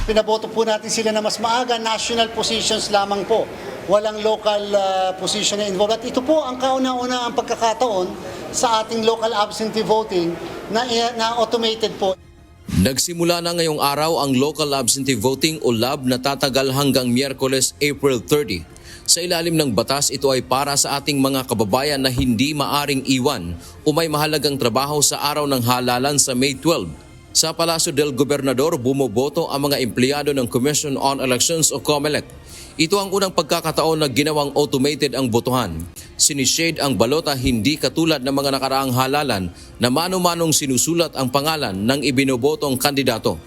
Pinaboto po natin sila na mas maaga, national positions lamang po. Walang local position na involved. At ito po ang kauna-una ang pagkakataon sa ating local absentee voting na automated po. Nagsimula na ngayong araw ang local absentee voting o LAB na tatagal hanggang Miyerkules, April 30. Sa ilalim ng batas, ito ay para sa ating mga kababayan na hindi maaring iwan o may mahalagang trabaho sa araw ng halalan sa May 12. Sa Palasyo del Gobernador, bumoboto ang mga empleyado ng Commission on Elections o COMELEC. Ito ang unang pagkakataon na ginawang automated ang botohan. Sinishade ang balota hindi katulad ng mga nakaraang halalan na mano-manong sinusulat ang pangalan ng ibinobotong kandidato.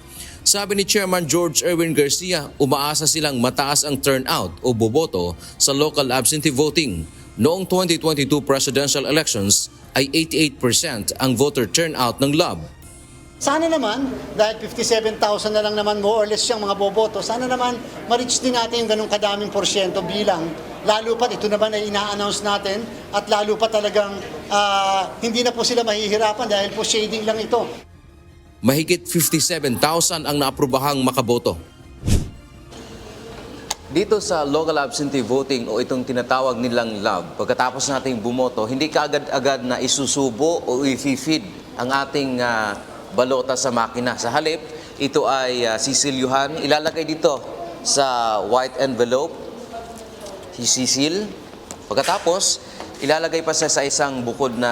Sabi ni Chairman George Erwin Garcia, umaasa silang mataas ang turnout o boboto sa local absentee voting. Noong 2022 presidential elections ay 88% ang voter turnout ng LAB. Sana naman, dahil 57,000 na lang naman more or less siyang mga boboto, sana naman ma-reach din natin yung ganung kadaming porsyento bilang. Lalo pa, ito naman ay ina-announce natin at lalo pa talagang hindi na po sila mahihirapan dahil po shading lang ito. Mahigit 57,000 ang naaprobahang makaboto. Dito sa local absentee voting o itong tinatawag nilang LAB, pagkatapos nating bumoto, hindi ka agad-agad na isusubo o i-feed ang ating balota sa makina. Sa halip, ito ay sisilyuhan, ilalagay dito sa white envelope, sisil. Pagkatapos, ilalagay pa siya sa isang bukod na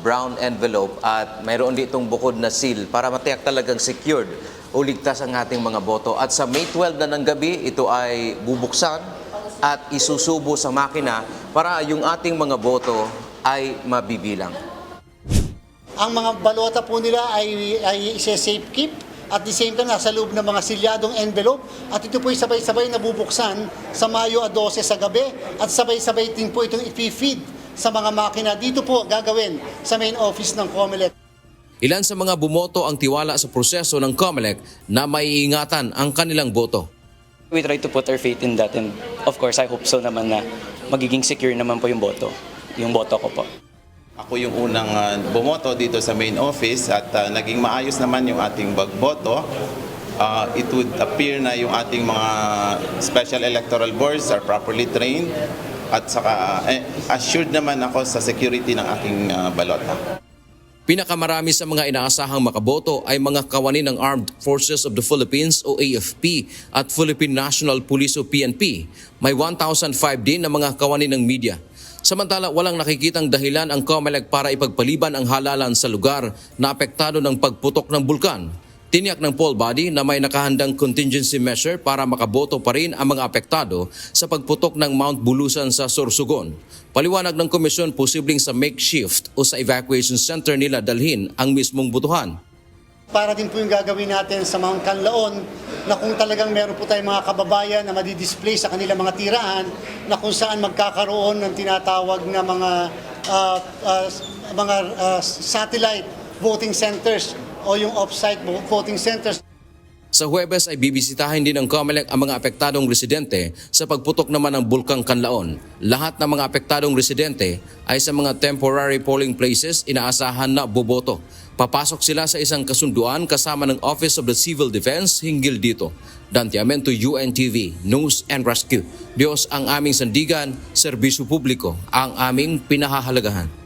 brown envelope at mayroon ditong bukod na seal para matiyak talagang secured o ligtas ang ating mga boto. At sa May 12 na ng gabi, ito ay bubuksan at isusubo sa makina para yung ating mga boto ay mabibilang. Ang mga balota po nila ay safe keep at the same time nasa loob ng mga silyadong envelope at ito po ay sabay-sabay nabubuksan sa Mayo 12 sa gabi at sabay-sabay din po itong ipifeed sa mga makina. Dito po gagawin sa main office ng COMELEC. Ilan sa mga bumoto ang tiwala sa proseso ng COMELEC na maiingatan ang kanilang boto. We try to put our faith in that and of course I hope so naman na magiging secure naman po yung boto ko po. Ako yung unang bumoto dito sa main office at naging maayos naman yung ating pagboto. It would appear na yung ating mga special electoral boards are properly trained at saka assured naman ako sa security ng aking balota. Pinakamarami sa mga inaasahang makaboto ay mga kawani ng Armed Forces of the Philippines o AFP at Philippine National Police o PNP. May 1,005 din na mga kawani ng media. Samantala, walang nakikitang dahilan ang COMELEC para ipagpaliban ang halalan sa lugar na apektado ng pagputok ng bulkan. Tiniyak ng poll body na may nakahandang contingency measure para makaboto pa rin ang mga apektado sa pagputok ng Mount Bulusan sa Sorsogon. Paliwanag ng komisyon, posibleng sa makeshift o sa evacuation center nila dalhin ang mismong botohan. Para din po yung gagawin natin sa Mount Canlaon na kung talagang meron po tayong mga kababayan na madidisplay sa kanilang mga tirahan na kung saan magkakaroon ng tinatawag na mga satellite voting centers o yung off-site voting centers. Sa Huwebes ay bibisitahin din ng COMELEC ang mga apektadong residente sa pagputok naman ng Bulkang Canlaon. Lahat ng mga apektadong residente ay sa mga temporary polling places inaasahan na boboto. Papasok sila sa isang kasunduan kasama ng Office of the Civil Defense hinggil dito. Dante Amento, UNTV, News and Rescue. Diyos ang aming sandigan, serbisyo publiko ang aming pinahahalagahan.